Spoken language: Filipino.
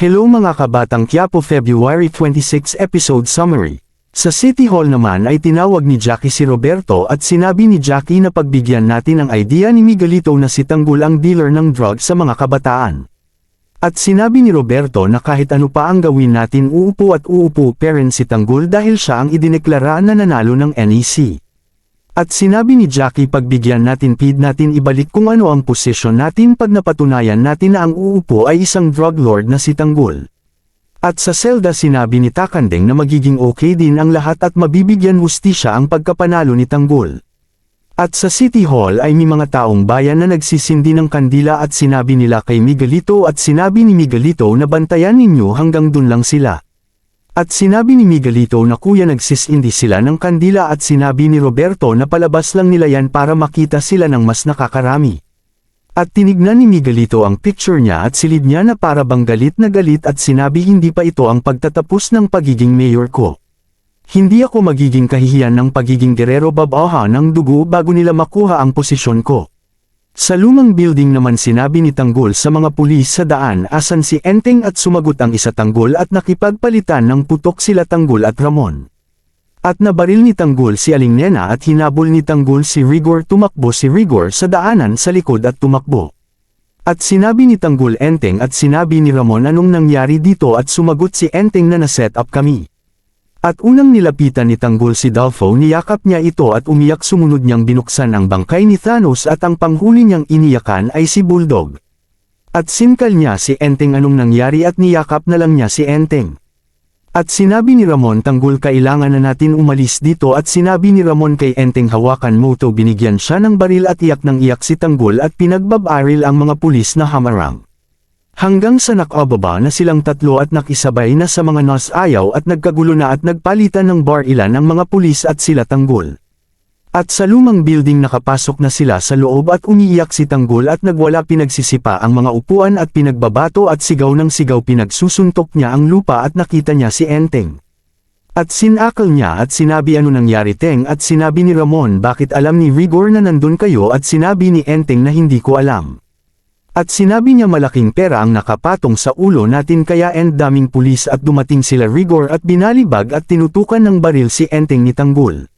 Hello mga kabatang Quiapo, February 26 episode summary. Sa City Hall naman ay tinawag ni Jackie si Roberto at sinabi ni Jackie na pagbigyan natin ang idea ni Miguelito na si Tanggol ang dealer ng drugs sa mga kabataan. At sinabi ni Roberto na kahit ano pa ang gawin natin uupo at uupo pa rin si Tanggol dahil siya ang idineklara na nanalo ng NEC. At sinabi ni Jackie pagbigyan natin ibalik kung ano ang posisyon natin pag napatunayan natin na ang uupo ay isang drug lord na si Tanggol. At sa selda sinabi ni Takandeng na magiging okay din ang lahat at mabibigyan hustisya ang pagkapanalo ni Tanggol. At sa City Hall ay may mga taong bayan na nagsisindi ng kandila at sinabi nila kay Miguelito at sinabi ni Miguelito na bantayan ninyo hanggang dun lang sila. At sinabi ni Miguelito na kuya nagsisindi sila ng kandila at sinabi ni Roberto na palabas lang nila yan para makita sila ng mas nakakarami. At tinignan ni Miguelito ang picture niya at silid niya na para bang galit na galit at sinabi hindi pa ito ang pagtatapos ng pagiging mayor ko. Hindi ako magiging kahihiyan ng pagiging gerero babaha ng dugo bago nila makuha ang posisyon ko. Sa lumang building naman sinabi ni Tanggol sa mga pulis sa daan asan si Enteng at sumagot ang isa Tanggol at nakipagpalitan ng putok sila Tanggol at Ramon. At nabaril ni Tanggol si Aling Nena at hinabol ni Tanggol si Rigor, tumakbo si Rigor sa daanan sa likod at tumakbo. At sinabi ni Tanggol Enteng at sinabi ni Ramon anong nangyari dito at sumagot si Enteng na na-set up kami. At unang nilapitan ni Tanggol si Dalfo, niyakap niya ito at umiyak, sumunod niyang binuksan ang bangkay ni Thanos at ang panghuli niyang iniyakan ay si Bulldog. At sinkal niya si Enteng anong nangyari at niyakap na lang niya si Enteng. At sinabi ni Ramon Tanggol kailangan na natin umalis dito at sinabi ni Ramon kay Enteng hawakan mo to, binigyan siya ng baril at iyak ng iyak si Tanggol at pinagbabaril ang mga pulis na hamarang. Hanggang sa nakababa na silang tatlo at nakisabay na sa mga nas ayaw at nagkagulo na at nagpalitan ng bar ilan ang mga pulis at sila Tanggol. At sa lumang building nakapasok na sila sa loob at umiiyak si Tanggol at nagwala, pinagsisipa ang mga upuan at pinagbabato at sigaw ng sigaw, pinagsusuntok niya ang lupa at nakita niya si Enteng. At sinakal niya at sinabi ano nangyari Teng at sinabi ni Ramon bakit alam ni Rigor na nandun kayo at sinabi ni Enteng na hindi ko alam. At sinabi niya malaking pera ang nakapatong sa ulo natin kaya daming pulis at dumating sila Rigor at binalibag at tinutukan ng baril si Enteng ni Tanggol.